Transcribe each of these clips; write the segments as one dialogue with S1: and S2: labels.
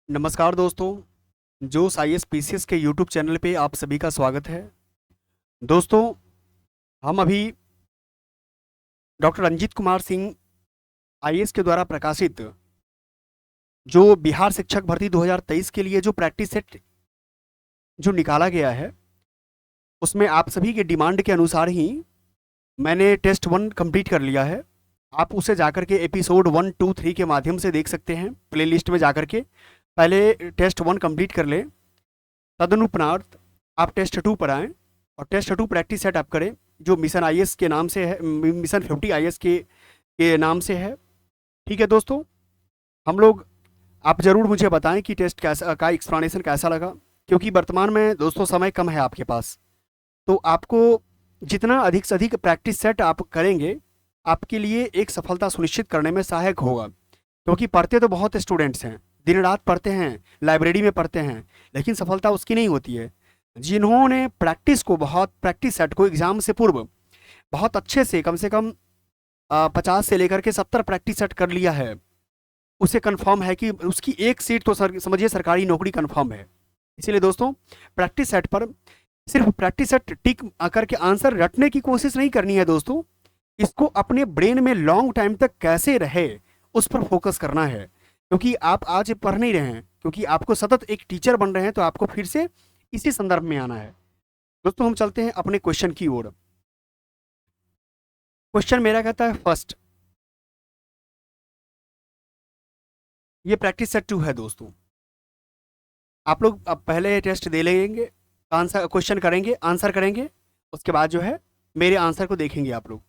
S1: नमस्कार दोस्तों। जोश आईएएस पीसीएस के यूट्यूब चैनल पे आप सभी का स्वागत है। दोस्तों, हम अभी डॉक्टर रंजीत कुमार सिंह आईएएस के द्वारा प्रकाशित जो बिहार शिक्षक भर्ती 2023 के लिए जो प्रैक्टिस सेट जो निकाला गया है, उसमें आप सभी के डिमांड के अनुसार ही मैंने टेस्ट 1 कंप्लीट कर लिया है। आप उसे जाकर के एपिसोड 1, 2, 3 के माध्यम से देख सकते हैं। प्लेलिस्ट में जाकर के पहले टेस्ट 1 कंप्लीट कर लें, तदनुपरांत आप टेस्ट 2 पर आएँ और टेस्ट 2 प्रैक्टिस सेट आप करें, जो मिशन आईएएस के नाम से है, मिशन 50 आईएएस के नाम से है। ठीक है दोस्तों, हम लोग आप ज़रूर मुझे बताएं कि टेस्ट कैसा का एक्सप्लेनेशन कैसा लगा, क्योंकि वर्तमान में दोस्तों समय कम है आपके पास। तो आपको जितना अधिक से अधिक प्रैक्टिस सेट आप करेंगे, आपके लिए एक सफलता सुनिश्चित करने में सहायक होगा। क्योंकि पढ़ते तो बहुत स्टूडेंट्स हैं, दिन रात पढ़ते हैं, लाइब्रेरी में पढ़ते हैं, लेकिन सफलता उसकी नहीं होती है जिन्होंने प्रैक्टिस सेट को एग्ज़ाम से पूर्व बहुत अच्छे से कम 50 से लेकर के 70 प्रैक्टिस सेट कर लिया है। उसे कंफर्म है कि उसकी एक सीट तो समझिए सरकारी नौकरी कंफर्म है। इसीलिए दोस्तों, प्रैक्टिस सेट पर सिर्फ प्रैक्टिस सेट टिक करके आंसर रटने की कोशिश नहीं करनी है दोस्तों, इसको अपने ब्रेन में लॉन्ग टाइम तक कैसे रहे उस पर फोकस करना है। क्योंकि आप आज पढ़ नहीं रहे हैं, क्योंकि आपको सतत एक टीचर बन रहे हैं, तो आपको फिर से इसी संदर्भ में आना है। दोस्तों, हम चलते हैं अपने क्वेश्चन की ओर। क्वेश्चन मेरा कहता है फर्स्ट, ये प्रैक्टिस सेट 2 है दोस्तों। आप लोग अब पहले टेस्ट दे लेंगे, आंसर क्वेश्चन करेंगे, आंसर करेंगे, उसके बाद जो है मेरे आंसर को देखेंगे आप लोग।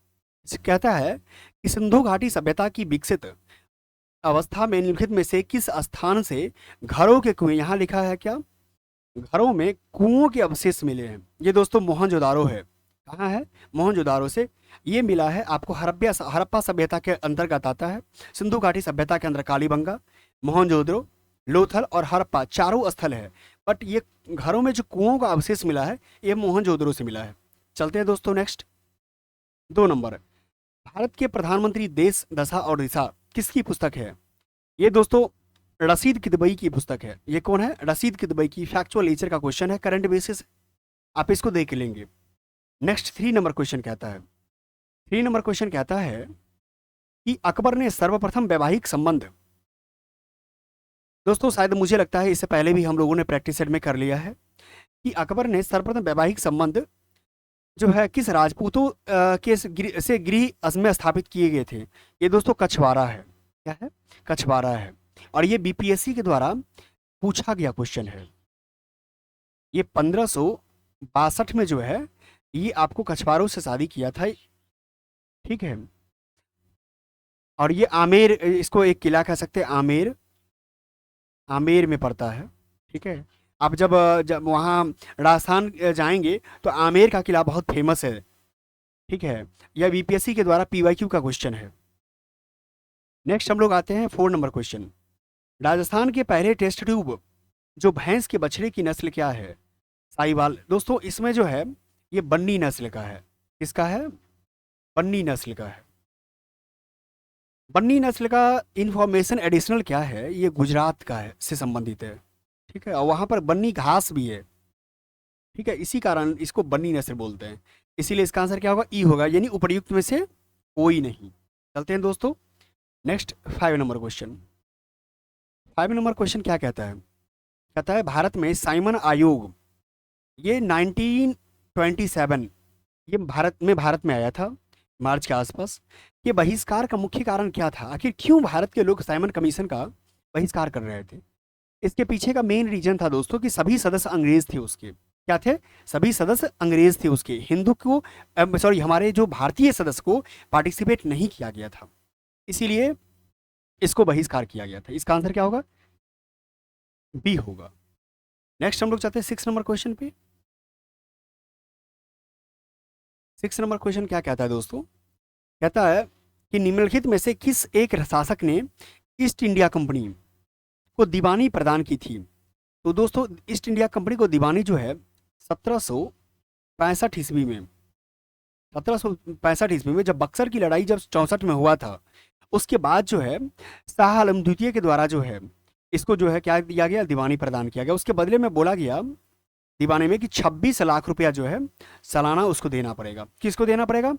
S1: कहता है कि सिंधु घाटी सभ्यता की विकसित अवस्था में निम्नलिखित में से किस स्थान से घरों के कुएं, यहाँ लिखा है क्या, घरों में कुओं के अवशेष मिले हैं। ये दोस्तों मोहनजोदारो है। कहाँ है? मोहनजोदारो से ये मिला है। आपको हड़प्पा सभ्यता के अंतर्गत आता है। सिंधु घाटी सभ्यता के अंदर कालीबंगा, मोहनजोदड़ो, लोथल और हड़प्पा चारों स्थल है। बट ये घरों में जो कुओं का अवशेष मिला है, ये मोहनजोदड़ो से मिला है। चलते हैं दोस्तों नेक्स्ट। 2 नंबर, भारत के प्रधानमंत्री देश दशा और दिशा किसकी पुस्तक है? ये दोस्तों रशीद किदवई की पुस्तक है। ये कौन है? रशीद किदवई की। फैक्चुअल नेचर का क्वेश्चन है, करंट बेसिस, आप इसको देख लेंगे। नेक्स्ट 3 नंबर क्वेश्चन कहता है, 3 नंबर क्वेश्चन कहता है कि अकबर ने सर्वप्रथम वैवाहिक संबंध, दोस्तों शायद मुझे लगता है इससे पहले भी हम लोगों ने प्रैक्टिस सेट में कर लिया है कि अकबर ने सर्वप्रथम वैवाहिक संबंध जो है किस राजपूतों से गृह में स्थापित किए गए थे? ये दोस्तों कछवारा है। क्या है? कछवारा है। और ये बीपीएससी के द्वारा पूछा गया क्वेश्चन है। ये 1562 में जो है, ये आपको कछवारों से शादी किया था। ठीक है। और ये आमेर, इसको एक किला कह सकते हैं, आमेर, आमेर में पड़ता है। ठीक है। आप जब वहाँ राजस्थान जाएंगे तो आमेर का किला बहुत फेमस है। ठीक है। यह बीपीएससी के द्वारा पीवाईक्यू का क्वेश्चन है। नेक्स्ट हम लोग आते हैं 4 नंबर क्वेश्चन। राजस्थान के पहले टेस्ट ट्यूब जो भैंस के बछड़े की नस्ल क्या है? साहिवाल। दोस्तों इसमें जो है ये बन्नी नस्ल का है। किसका है? बन्नी नस्ल का है। बन्नी नस्ल का इंफॉर्मेशन एडिशनल क्या है, ये गुजरात का है, से संबंधित है। ठीक है। और वहाँ पर बन्नी घास भी है। ठीक है। इसी कारण इसको बन्नी नस्ल बोलते हैं। इसीलिए इसका आंसर क्या होगा? ई होगा, यानी उपर्युक्त में से कोई नहीं। चलते हैं दोस्तों next 5 number question. 5 number question क्या कहता है? कहता है भारत में साइमन आयोग, ये 1927, ये भारत में आया था मार्च के आसपास। ये बहिष्कार का मुख्य कारण क्या था? आखिर क्यों भारत के लोग साइमन कमीशन का बहिष्कार कर रहे थे? इसके पीछे का मेन रीजन था दोस्तों कि सभी सदस्य अंग्रेज थे उसके। क्या थे? सभी सदस्य अंग्रेज थे उसके। हिंदू को, सॉरी, हमारे जो भारतीय सदस्य को पार्टिसिपेट नहीं किया गया था, इसीलिए इसको बहिष्कार किया गया था। इसका आंसर क्या होगा? बी होगा। नेक्स्ट हम लोग चाहते हैं 6 नंबर क्वेश्चन पे। 6 नंबर क्वेश्चन क्या कहता है दोस्तों? कहता है कि निम्नलिखित में से किस एक शासक ने ईस्ट इंडिया कंपनी को दीवानी प्रदान की थी? तो दोस्तों ईस्ट इंडिया कंपनी को दीवानी जो है 1765 ईस्वी में, 1765 ईस्वी में जब बक्सर की लड़ाई जब 64 में हुआ था, उसके बाद जो है शाह आलम द्वितीय के द्वारा जो है इसको जो है क्या दिया गया, दीवानी प्रदान किया गया। उसके बदले में बोला गया दीवाने में कि 26 लाख रुपया जो है सालाना उसको देना पड़ेगा। किसको देना पड़ेगा?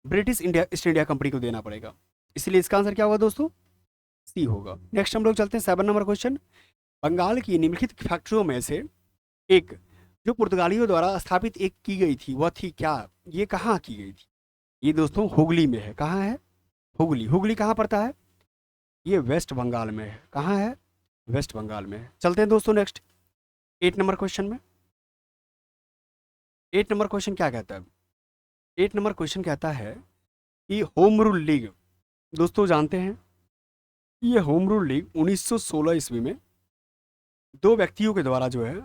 S1: British India east India company को देना पड़ेगा। इसलिए इसका आंसर क्या होगा दोस्तों? सी होगा। नेक्स्ट हम लोग चलते हैं 7 नंबर क्वेश्चन। बंगाल की निम्नलिखित फैक्ट्रियों में से एक जो पुर्तगालियों द्वारा स्थापित एक की गई थी वह थी क्या? ये कहाँ की गई थी? ये दोस्तों हुगली में है। कहाँ है? हुगली। हुगली कहाँ पड़ता है? ये वेस्ट बंगाल में है। कहाँ है? वेस्ट बंगाल में है। चलते हैं दोस्तों नेक्स्ट 8 नंबर क्वेश्चन में। 8 नंबर क्वेश्चन क्या कहता है? 8 नंबर क्वेश्चन कहता है कि होम रूल लीग, दोस्तों जानते हैं ये होम रूल लीग 1916 ईस्वी में दो व्यक्तियों के द्वारा जो है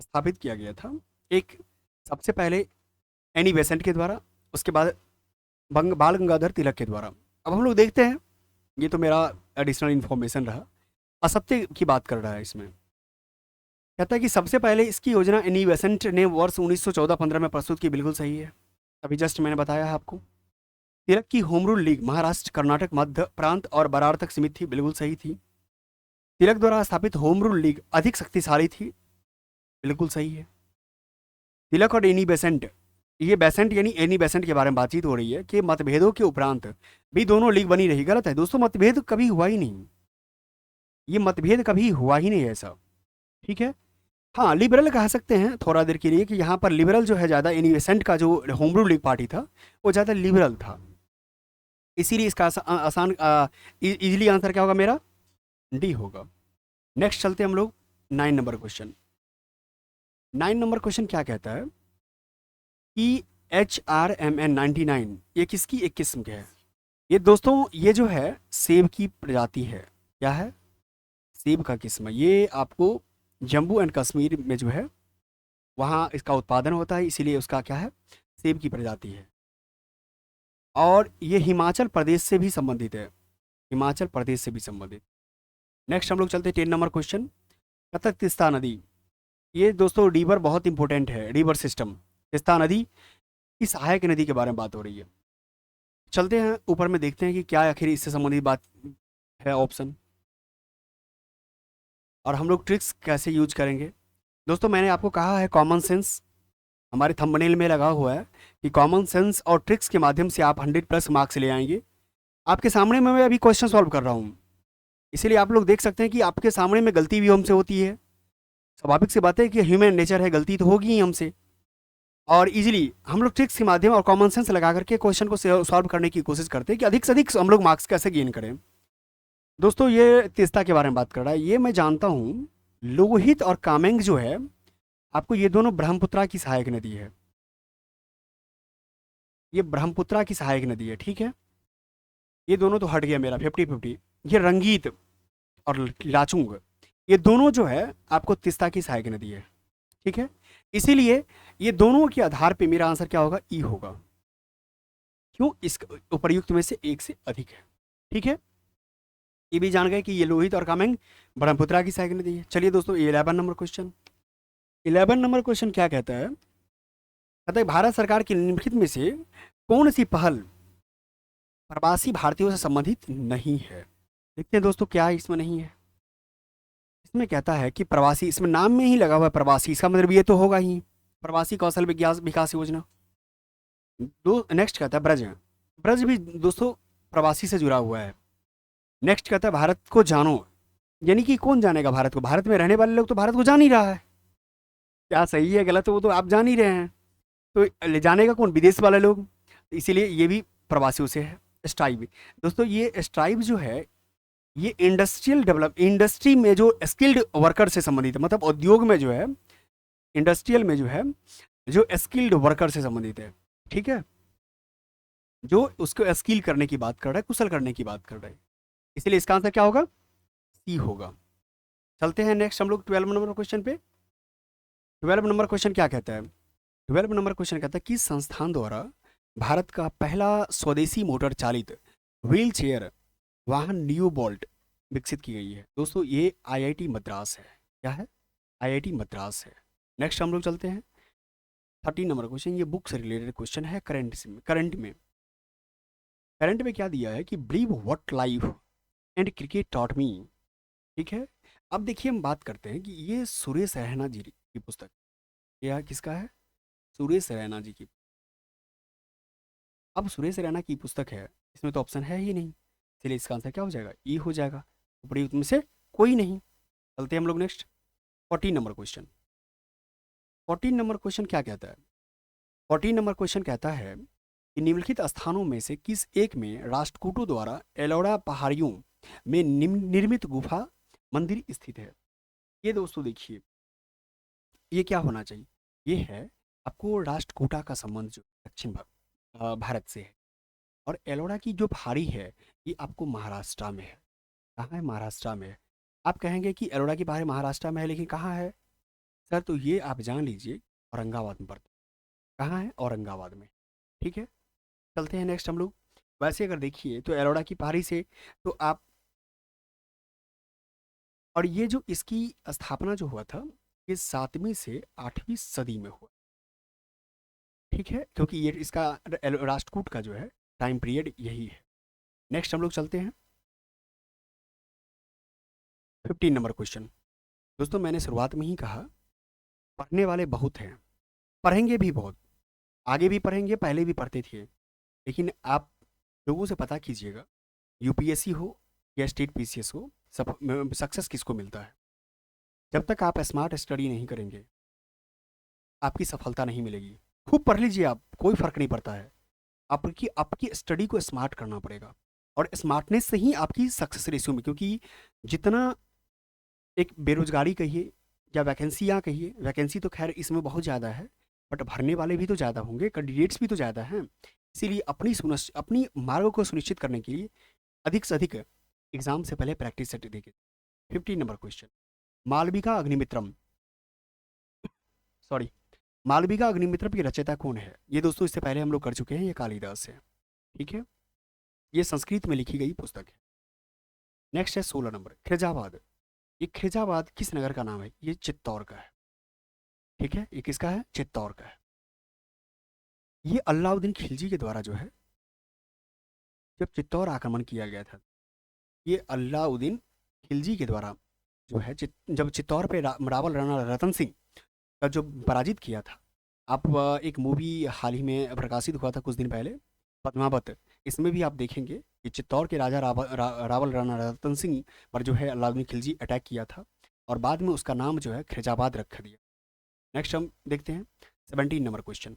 S1: स्थापित किया गया था। एक सबसे पहले एनी बेसेंट के द्वारा, उसके बाद बाल गंगाधर तिलक के द्वारा। अब हम लोग देखते हैं, ये तो मेरा एडिशनल इन्फॉर्मेशन रहा, असत्य की बात कर रहा है इसमें। कहता है कि सबसे पहले इसकी योजना एनी बेसेंट ने वर्ष 1914-15 में प्रस्तुत की। बिल्कुल सही है, अभी जस्ट मैंने बताया है आपको। तिलक की home rule league Maharashtra, Karnataka, Madhya Prant और बरार तक सीमित थी। बिल्कुल सही थी। तिलक द्वारा स्थापित होम रूल लीग अधिक शक्तिशाली थी। बिल्कुल सही है। तिलक और एनी बेसेंट, ये बेसेंट यानी एनी बेसेंट के बारे में बातचीत हो रही है कि मतभेदों के उपरांत भी दोनों लीग बनी रही। गलत है दोस्तों, मतभेद कभी हुआ ही नहीं। ये मतभेद कभी हुआ ही नहीं ऐसा, ठीक है। हाँ, लिबरल कह सकते हैं थोड़ा देर के लिए कि यहाँ पर लिबरल जो है ज़्यादा, एनी बेसेंट का जो होम रूल लीग पार्टी था वो ज़्यादा लिबरल था। इसीलिए इसका आसान इजीली आंसर क्या होगा मेरा? डी होगा। नेक्स्ट चलते हैं हम लोग 9 नंबर क्वेश्चन। 9 नंबर क्वेश्चन क्या कहता है कि HRMN99 ये किसकी एक किस्म के है? ये दोस्तों ये जो है सेब की प्रजाति है। क्या है? सेब का किस्म है। ये आपको जम्मू एंड कश्मीर में जो है वहाँ इसका उत्पादन होता है, इसीलिए उसका क्या है? सेब की प्रजाति है। और ये हिमाचल प्रदेश से भी संबंधित है। हिमाचल प्रदेश से भी संबंधित। नेक्स्ट हम लोग चलते हैं 10 नंबर क्वेश्चन। कतक तिस्ता नदी, ये दोस्तों रिवर बहुत इंपॉर्टेंट है, रिवर सिस्टम। तिस्ता नदी की सहायक नदी के बारे में बात हो रही है। चलते हैं ऊपर में देखते हैं कि क्या आखिर इससे संबंधित बात है ऑप्शन, और हम लोग ट्रिक्स कैसे यूज करेंगे। दोस्तों मैंने आपको कहा है कॉमन सेंस, हमारे थंबनेल में लगा हुआ है कि कॉमन सेंस और ट्रिक्स के माध्यम से आप 100+ मार्क्स ले आएंगे। आपके सामने में मैं अभी क्वेश्चन सॉल्व कर रहा हूँ, इसीलिए आप लोग देख सकते हैं कि आपके सामने में गलती भी हमसे होती है। स्वाभाविक सी बात है कि ह्यूमन नेचर है, गलती तो होगी ही हमसे। और इजीली हम लोग ट्रिक्स के माध्यम और कॉमन सेंस लगा करके क्वेश्चन को सॉल्व करने की कोशिश करते हैं कि अधिक से अधिक हम लोग मार्क्स कैसे गेन करें। दोस्तों ये तीस्ता के बारे में बात कर रहा है, ये मैं जानता हूँ। लोहित और कामेंग जो है आपको, ये दोनों ब्रह्मपुत्रा की सहायक नदी है। ये ब्रह्मपुत्रा की सहायक नदी है, ठीक है। ये दोनों तो हट गया मेरा 50-50। ये रंगीत और लाचुंग, ये दोनों जो है आपको तीस्ता की सहायक नदी है, ठीक है। इसीलिए ये दोनों के आधार पे मेरा आंसर क्या होगा? ई होगा। क्यों? इस उपर्युक्त में से एक से अधिक है, ठीक है। ये भी जान गए कि ये लोहित और कामेंग ब्रह्मपुत्रा की सहायक नदी है। चलिए दोस्तों 11 नंबर क्वेश्चन। 11 नंबर क्वेश्चन क्या कहता है? कहता है भारत सरकार की निम्नलिखित में से कौन सी पहल प्रवासी भारतीयों से संबंधित नहीं है? देखते हैं दोस्तों क्या इसमें नहीं है। इसमें कहता है कि प्रवासी, इसमें नाम में ही लगा हुआ है प्रवासी, इसका मतलब ये तो होगा ही प्रवासी कौशल विकास योजना। दो नेक्स्ट कहता है ब्रज। ब्रज भी दोस्तों प्रवासी से जुड़ा हुआ है। नेक्स्ट कहता है भारत को जानो, यानी कि कौन जानेगा भारत को? भारत में रहने वाले लोग तो भारत को जान ही रहा है। क्या सही है गलत है वो तो आप जान ही रहे हैं, तो ले जानेगा कौन? विदेश वाले लोग। इसीलिए ये भी प्रवासियों से है। स्ट्राइब, दोस्तों ये स्ट्राइब जो है ये इंडस्ट्री में जो स्किल्ड वर्कर से संबंधित है, मतलब उद्योग में जो है, इंडस्ट्रियल में जो है, जो स्किल्ड वर्कर से संबंधित है, ठीक है। जो उसको स्किल करने की बात कर रहा है, कुशल करने की बात कर रहा है, इसलिए इसका आंसर क्या होगा? सी होगा। चलते हैं नेक्स्ट हम लोग 12 नंबर क्वेश्चन पे। 12 नंबर क्वेश्चन क्या कहता है? 12 नंबर क्वेश्चन कहता है किस संस्थान द्वारा भारत का पहला स्वदेशी मोटर चालित व्हील चेयर वाहन न्यू बोल्ट विकसित की गई है? दोस्तों ये आईआईटी मद्रास है। क्या है? आईआईटी मद्रास है। नेक्स्ट हम लोग चलते हैं 13 नंबर क्वेश्चन। ये बुक से रिलेटेड क्वेश्चन है। करंट में क्या दिया है कि believe what life and cricket taught me, ठीक है। अब देखिए हम बात करते हैं कि ये सुरेश रैना जी की पुस्तक, यह किसका है? सुरेश रैना जी की। अब सुरेश रैना की पुस्तक है, इसमें तो ऑप्शन है ही नहीं, इसलिए इसका आंसर क्या हो जाएगा? ई हो जाएगा। ऊपरी में से कोई नहीं। चलते हैं हम लोग next 14 number question. 14 number question क्या कहता है? 14 नंबर क्वेश्चन कहता है कि निम्नलिखित स्थानों में से किस एक में राष्ट्रकूटों द्वारा एलोरा पहाड़ियों में निर्मित गुफा मंदिर स्थित है? ये दोस्तों देखिए, ये क्या होना चाहिए? ये है आपको राष्ट्रकूटा का संबंध जो दक्षिण भारत से है, और एलोरा की जो पहाड़ी है ये आपको महाराष्ट्र में है। कहाँ है? महाराष्ट्र में है। आप कहेंगे कि एलोरा की पहाड़ी महाराष्ट्र में है, लेकिन कहाँ है सर? तो ये आप जान लीजिए, औरंगाबाद में पड़ता है। कहाँ है? औरंगाबाद में। ठीक है, चलते हैं नेक्स्ट हम लोग। वैसे अगर देखिए तो एलोरा की पहाड़ी से तो आप, और ये जो इसकी स्थापना जो हुआ था ये 7वीं से 8वीं सदी में हुआ। ठीक है, क्योंकि ये इसका राष्ट्रकूट का जो है टाइम पीरियड यही है। नेक्स्ट हम लोग चलते हैं 15 नंबर क्वेश्चन। दोस्तों मैंने शुरुआत में ही कहा, पढ़ने वाले बहुत हैं, पढ़ेंगे भी बहुत, आगे भी पढ़ेंगे, पहले भी पढ़ते थे, लेकिन आप लोगों से पता कीजिएगा यूपीएससी हो या स्टेट पीसीएस हो, सब सक्सेस किसको मिलता है? जब तक आप स्मार्ट स्टडी नहीं करेंगे आपकी सफलता नहीं मिलेगी। खूब पढ़ लीजिए आप, कोई फर्क नहीं पड़ता है, आपकी आपकी स्टडी को स्मार्ट करना पड़ेगा, और स्मार्टनेस से ही आपकी सक्सेस रेशियो में, क्योंकि जितना एक बेरोजगारी कहिए या वैकेंसियाँ कहिए, वैकेंसी तो खैर इसमें बहुत ज़्यादा है, बट भरने वाले भी तो ज़्यादा होंगे, कैंडिडेट्स भी तो ज़्यादा हैं। इसीलिए अपनी मार्ग को सुनिश्चित करने के लिए अधिक से अधिक एग्जाम से पहले प्रैक्टिस सेट देखिए। 15 number question, Malvika Agnimitram, sorry, Malvika Agnimitram की रचयिता कौन है? ये दोस्तों इससे पहले हम लोग कर चुके हैं, ये कालिदास है। ठीक है, ये संस्कृत में लिखी गई पुस्तक है। नेक्स्ट है 16 नंबर खिरजाबाद। ये खिरजाबाद किस नगर का नाम है? ये चित्तौड़ का है। ठीक है, ये किसका है? चित्तौड़ का है। ये अलाउद्दीन खिलजी के द्वारा जो है, जब चित्तौड़ आक्रमण किया गया था, ये अलाउद्दीन खिलजी के द्वारा जो है जब चित्तौड़ पे रावल राणा रतन सिंह का जो पराजित किया था। आप एक मूवी हाल ही में प्रकाशित हुआ था कुछ दिन पहले, पद्मावत, इसमें भी आप देखेंगे कि चित्तौड़ के राजा रावल राणा रतन सिंह पर जो है अलाउद्दीन खिलजी अटैक किया था, और बाद में उसका नाम जो है खिरजाबाद रख दिया। नेक्स्ट हम देखते हैं 17 नंबर क्वेश्चन।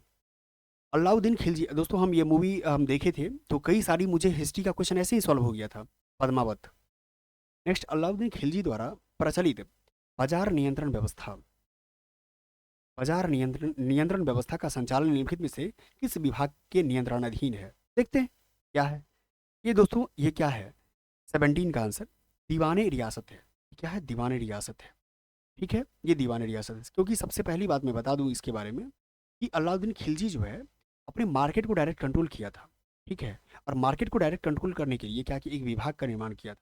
S1: अलाउद्दीन खिलजी, दोस्तों हम ये मूवी हम देखे थे तो कई सारी मुझे हिस्ट्री का क्वेश्चन ऐसे ही सॉल्व हो गया था, पद्मावत। नेक्स्ट, अलाउद्दीन खिलजी द्वारा प्रचलित बाजार नियंत्रण व्यवस्था, बाजार नियंत्रण नियंत्रण व्यवस्था का संचालन निम्नलिखित में से किस विभाग के नियंत्रणाधीन है? देखते हैं क्या है ये दोस्तों। ये क्या है? 17 का आंसर दीवाने रियासत है। क्या है? दीवाने रियासत है। ठीक है, ये दीवाने रियासत है, क्योंकि सबसे पहली बात मैं बता दूं इसके बारे में कि अलाउद्दीन खिलजी जो है अपने मार्केट को डायरेक्ट कंट्रोल किया था। ठीक है, और मार्केट को डायरेक्ट कंट्रोल करने के लिए क्या कि एक विभाग का निर्माण किया था,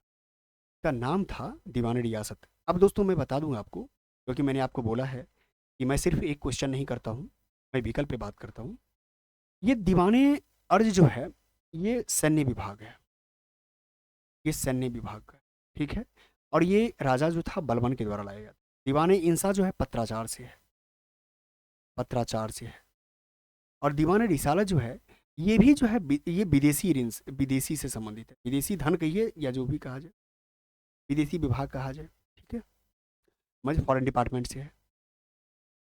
S1: का नाम था दीवाने रियासत। अब दोस्तों मैं बता दूं आपको, क्योंकि मैंने आपको बोला है कि मैं सिर्फ एक क्वेश्चन नहीं करता हूँ, मैं विकल्प पे बात करता हूँ। ये दीवाने अर्ज जो है ये सैन्य विभाग है, ये सैन्य विभाग का है। ठीक है, और ये राजा जो था बलबन के द्वारा लाया गया था। दीवाने इंसा जो है पत्राचार से है, पत्राचार से है। और दीवाने रिसालत जो है ये भी जो है ये विदेशी ऋण विदेशी से संबंधित है, विदेशी धन कहिए या जो भी कहा जाए, विदेशी विभाग कहा जाए। ठीक है, मुझे फॉरेन डिपार्टमेंट से है।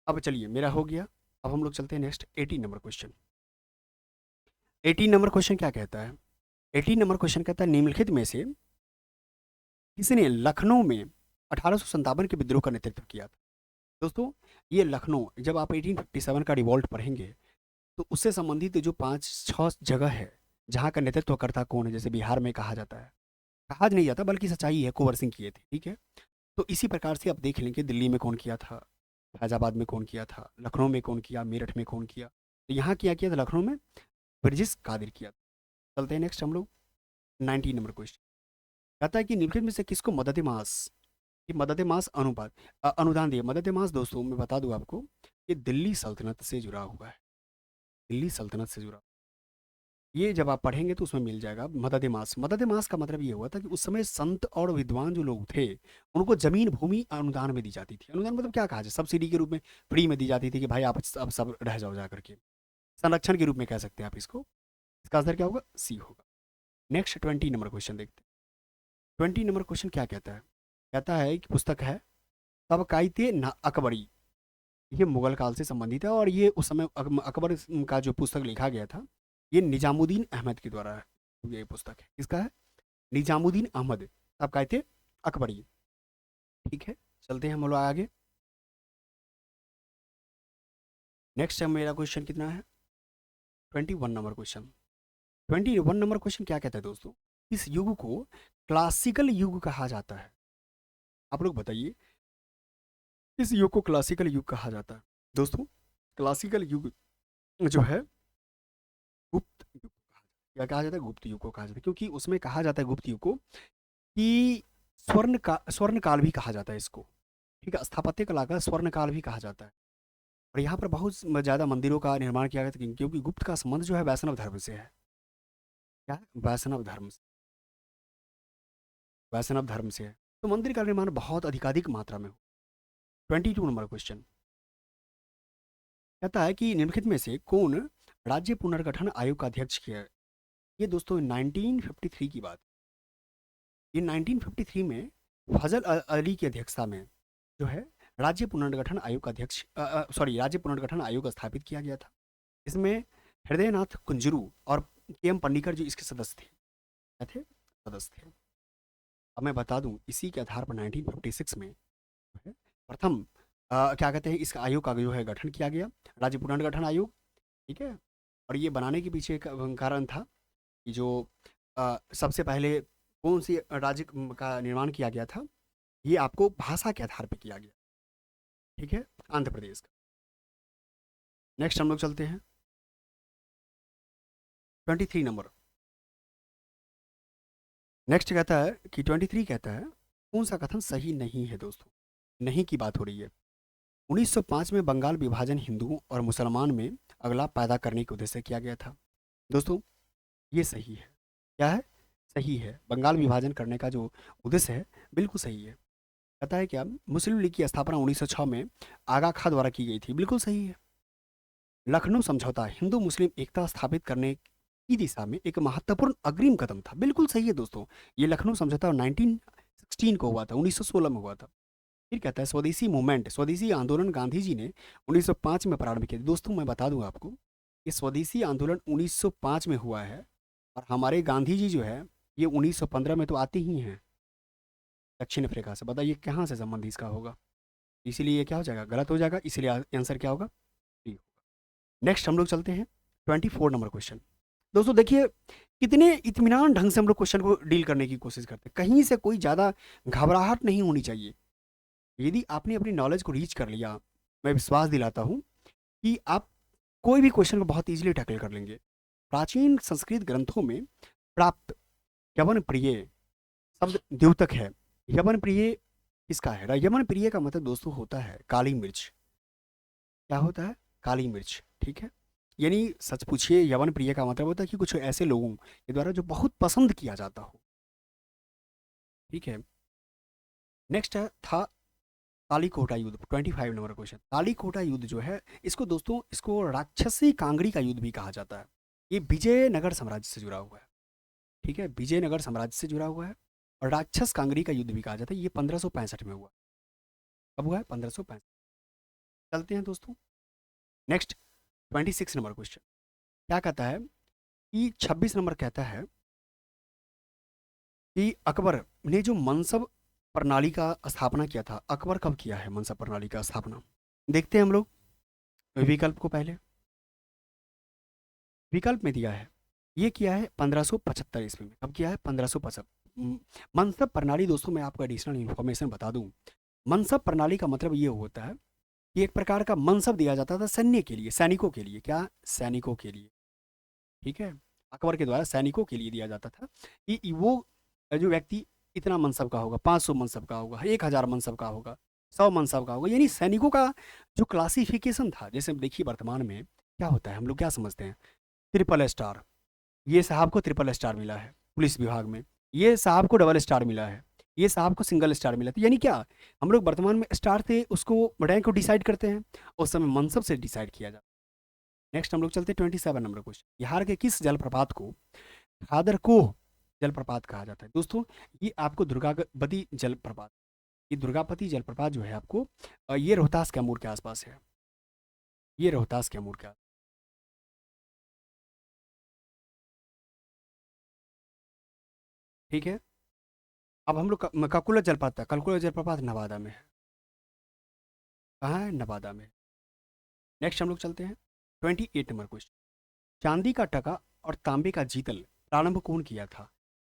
S1: अब चलिए मेरा हो गया, अब हम लोग चलते हैं next 18 number question. 18 number question क्या कहता है? 18 नंबर क्वेश्चन कहता है निम्नलिखित में से किसने लखनऊ में 1857 के विद्रोह का नेतृत्व किया था? दोस्तों ये लखनऊ, जब आप 1857 का रिवॉल्ट पढ़ेंगे तो उससे संबंधित जो 5-6 जगह है जहाँ का नेतृत्वकर्ता कौन है, जैसे बिहार में कहा जाता है, कहा नहीं जाता बल्कि सच्चाई है, कुंवर सिंह किए थे। ठीक है, तो इसी प्रकार से आप देख लेंगे दिल्ली में कौन किया था, फैजाबाद में कौन किया था, लखनऊ में कौन किया, मेरठ में कौन किया, तो यहाँ किया था लखनऊ में ब्रिजिस कादिर किया था। चलते हैं नेक्स्ट हम लोग 19 नंबर क्वेश्चन। कहता है कि निम्नलिखित में से किसको मदद मास, ये मदद मास अनुपात अनुदान दिया? मदद मास दोस्तों मैं बता दूं आपको, ये दिल्ली सल्तनत से जुड़ा हुआ है, दिल्ली सल्तनत से जुड़ा। ये जब आप पढ़ेंगे तो उसमें मिल जाएगा। मदद मास, मदद मास का मतलब ये हुआ था कि उस समय संत और विद्वान जो लोग थे उनको जमीन भूमि अनुदान में दी जाती थी। अनुदान मतलब क्या कहा जाए, सब्सिडी के रूप में फ्री में दी जाती थी कि भाई आप अब सब रह जाओ जा करके, संरक्षण के रूप में कह सकते हैं आप इसको। इसका आंसर क्या होगा, सी होगा। नेक्स्ट 20 नंबर क्वेश्चन देखते हैं। 20 नंबर क्वेश्चन क्या कहता है, कहता है कि पुस्तक है तबकाइते अकबरी, ये मुगल काल से संबंधित है और ये उस समय अकबर का जो पुस्तक लिखा गया था ये निजामुद्दीन अहमद के द्वारा है। ये पुस्तक है किसका है, निजामुद्दीन अहमद तबकाइते अकबरी। ठीक है, चलते हैं हम लोग आगे। नेक्स्ट मेरा क्वेश्चन कितना है, 21 नंबर क्वेश्चन। 21 नंबर क्वेश्चन क्या कहता है दोस्तों, इस युग को क्लासिकल युग कहा जाता है। आप लोग बताइए, इस युग को क्लासिकल युग कहा जाता है। दोस्तों क्लासिकल युग जो है गुप्त युग को कहा जाता है। क्या कहा जाता है, गुप्त युग को कहा जाता है, क्योंकि उसमें कहा जाता है गुप्त युग को कि स्वर्ण काल भी कहा जाता है इसको। ठीक है, स्थापत्य कला का स्वर्ण काल भी कहा जाता है। और यहाँ पर बहुत ज़्यादा मंदिरों का निर्माण किया गया था, क्योंकि गुप्त का संबंध जो है वैष्णव धर्म से है। क्या है, वैष्णव धर्म से, वैष्णव धर्म से है। तो मंदिर का निर्माण बहुत अधिकाधिक मात्रा में हो। 22 नंबर क्वेश्चन कहता है कि निम्नलिखित में से कौन राज्य पुनर्गठन आयोग का अध्यक्ष किया है। ये दोस्तों 1953 की बात। ये 1953 में फजल अली की अध्यक्षता में जो है राज्य पुनर्गठन आयोग का अध्यक्ष राज्य पुनर्गठन आयोग स्थापित किया गया था। इसमें हृदयनाथ कुंजरू और के एम पन्नीकर जो इसके सदस्य थे, क्या थे, सदस्य थे। अब मैं बता दूं इसी के आधार पर 1956 में जो है प्रथम क्या कहते हैं इस आयोग का जो है गठन किया गया, राज्य पुनर्गठन आयोग। ठीक है, और ये बनाने के पीछे एक कारण था कि जो सबसे पहले कौन सी राज्य का निर्माण किया गया था, ये आपको भाषा के आधार पर किया गया। ठीक है, आंध्र प्रदेश का। नेक्स्ट हम लोग चलते हैं 23 नंबर। नेक्स्ट कहता है कि 23 कहता है कौन सा कथन सही नहीं है। दोस्तों नहीं की बात हो रही है। 1905 में बंगाल विभाजन हिंदुओं और मुसलमान में अगला पैदा करने के उद्देश्य से किया गया था। दोस्तों ये सही है। क्या है, सही है। बंगाल विभाजन करने का जो उद्देश्य है बिल्कुल सही है। कहता है क्या, मुस्लिम लीग की स्थापना 1906 में आगा खां द्वारा की गई थी, बिल्कुल सही है। लखनऊ समझौता हिंदू मुस्लिम एकता स्थापित करने की दिशा में एक महत्वपूर्ण अग्रिम कदम था, बिल्कुल सही है दोस्तों। ये लखनऊ समझौता 1916 को हुआ था, 1916 में हुआ था। फिर कहता है स्वदेशी मूवमेंट, स्वदेशी आंदोलन गांधी जी ने 1905 में प्रारंभ किया। दोस्तों मैं बता दूं आपको, ये स्वदेशी आंदोलन 1905 में हुआ है और हमारे गांधी जी जो है ये 1915 में तो आते ही हैं दक्षिण अफ्रीका से। बताइए कहाँ से संबंध इसका होगा, इसीलिए ये क्या हो जाएगा, गलत हो जाएगा, इसलिए आंसर क्या होगा, डी होगा। नेक्स्ट हम लोग चलते हैं 24 नंबर क्वेश्चन। दोस्तों देखिए कितने इत्मीनान ढंग से हम लोग क्वेश्चन को डील करने की कोशिश करते हैं, कहीं से कोई ज़्यादा घबराहट नहीं होनी चाहिए। यदि आपने अपनी नॉलेज को रीच कर लिया, मैं विश्वास दिलाता हूँ कि आप कोई भी क्वेश्चन को बहुत इजीली टैकल कर लेंगे। प्राचीन संस्कृत ग्रंथों में प्राप्त यवन प्रिय शब्द द्योतक है। यवन प्रिय किसका है, यवन प्रिय का मतलब दोस्तों होता है काली मिर्च। क्या होता है, काली मिर्च। ठीक है, यानी सच पूछिए यवन प्रिय का मतलब होता है कि कुछ ऐसे लोगों के द्वारा जो बहुत पसंद किया जाता हो। ठीक है, नेक्स्ट है था तालीकोटा युद्ध। 25 नंबर क्वेश्चन। तालीकोटा युद्ध जो है इसको दोस्तों इसको राक्षसी कांगड़ी का युद्ध भी कहा जाता है। ये विजयनगर साम्राज्य से जुड़ा हुआ है। ठीक है, विजयनगर साम्राज्य से जुड़ा हुआ है और राक्षस कांगड़ी का युद्ध भी कहा जाता है। ये 1565 में हुआ। कब हुआ है, 1565। चलते हैं दोस्तों नेक्स्ट 26 नंबर क्वेश्चन। क्या कहता है कि 26 नंबर कहता है कि अकबर ने जो मनसब प्रणाली का स्थापना किया था, अकबर कब किया है मनसब प्रणाली का स्थापना। देखते हैं हम लोग विकल्प को। पहले विकल्प में दिया है ये किया है 1575 ईस्वी में। कब किया है, 1575। मनसब प्रणाली दोस्तों मैं आपको एडिशनल इन्फॉर्मेशन बता दूं, मनसब प्रणाली का मतलब ये होता है कि एक प्रकार का मनसब दिया जाता था सैन्य के लिए, सैनिकों के लिए। क्या, सैनिकों के लिए। ठीक है, अकबर के द्वारा सैनिकों के लिए दिया जाता था कि वो जो व्यक्ति इतना मनसब का होगा, 500 मनसब का होगा, 1000 मनसब का होगा, 100 मनसब का होगा, यानी सैनिकों का जो क्लासिफिकेशन था। जैसे देखिए वर्तमान में क्या होता है, हम लोग क्या समझते हैं, ट्रिपल स्टार, ये साहब को ट्रिपल स्टार मिला है पुलिस विभाग में, ये साहब को डबल स्टार मिला है, ये साहब को सिंगल स्टार मिला। तो यानी क्या, हम लोग वर्तमान में स्टार थे उसको रैंक को डिसाइड करते हैं, उस समय मनसब से डिसाइड किया जाता है। नेक्स्ट हम लोग चलते हैं 27 नंबर क्वेश्चन। बिहार के किस जलप्रपात को खादरकोह जलप्रपात कहा जाता है? दोस्तों ये आपको दुर्गावती जलप्रपात, ये दुर्गावती जलप्रपात जो है आपको ये रोहतास कैमूर के आसपास है, ये रोहतास कैमूर के आसपास। ठीक है, अब हम लोग ककुला जलप्रपात था, कलकुला जलप्रपात नवादा में है। कहाँ है? नवादा में। नेक्स्ट हम लोग चलते हैं 28 नंबर क्वेश्चन। चांदी का टका और तांबे का जीतल प्रारंभ कौन किया था?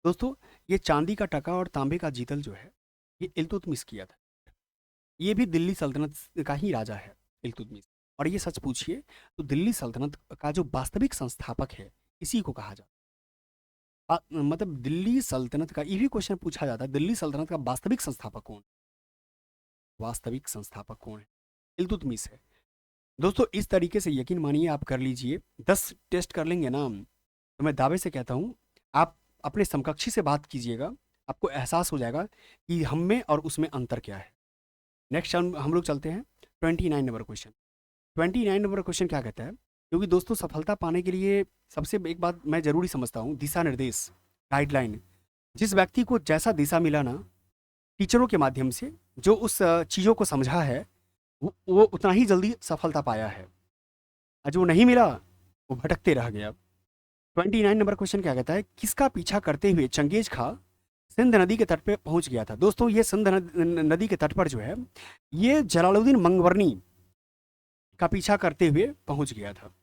S1: दोस्तों ये चांदी का टका और तांबे का जीतल जो है ये इल्तुतमिश किया था। ये भी दिल्ली सल्तनत का ही राजा है इल्तुतमिश। और ये सच पूछिए तो दिल्ली सल्तनत का जो वास्तविक संस्थापक है इसी को कहा जाता है। मतलब दिल्ली सल्तनत का ये भी क्वेश्चन पूछा जाता है, दिल्ली सल्तनत का वास्तविक संस्थापक कौन? वास्तविक संस्थापक कौन है? इल्तुतमिश है। दोस्तों इस तरीके से यकीन मानिए आप कर लीजिए, 10 टेस्ट कर लेंगे ना, तो मैं दावे से कहता हूँ आप अपने समकक्षी से बात कीजिएगा, आपको एहसास हो जाएगा कि हम में और उसमें अंतर क्या है। नेक्स्ट हम लोग चलते हैं 29 नंबर क्वेश्चन। 29 नंबर क्वेश्चन क्या कहता है? क्योंकि दोस्तों सफलता पाने के लिए सबसे एक बात मैं जरूरी समझता हूँ, दिशा निर्देश, गाइडलाइन। जिस व्यक्ति को जैसा दिशा मिला ना टीचरों के माध्यम से, जो उस चीज़ों को समझा है वो उतना ही जल्दी सफलता पाया है, और जो नहीं मिला वो भटकते रह गया। 29 नंबर क्वेश्चन क्या कहता है? किसका पीछा करते हुए चंगेज खां सिंध नदी के तट पे पहुंच गया था? दोस्तों ये सिंध नदी के तट पर जो है ये जलालुद्दीन मंगवर्नी का पीछा करते हुए पहुंच गया था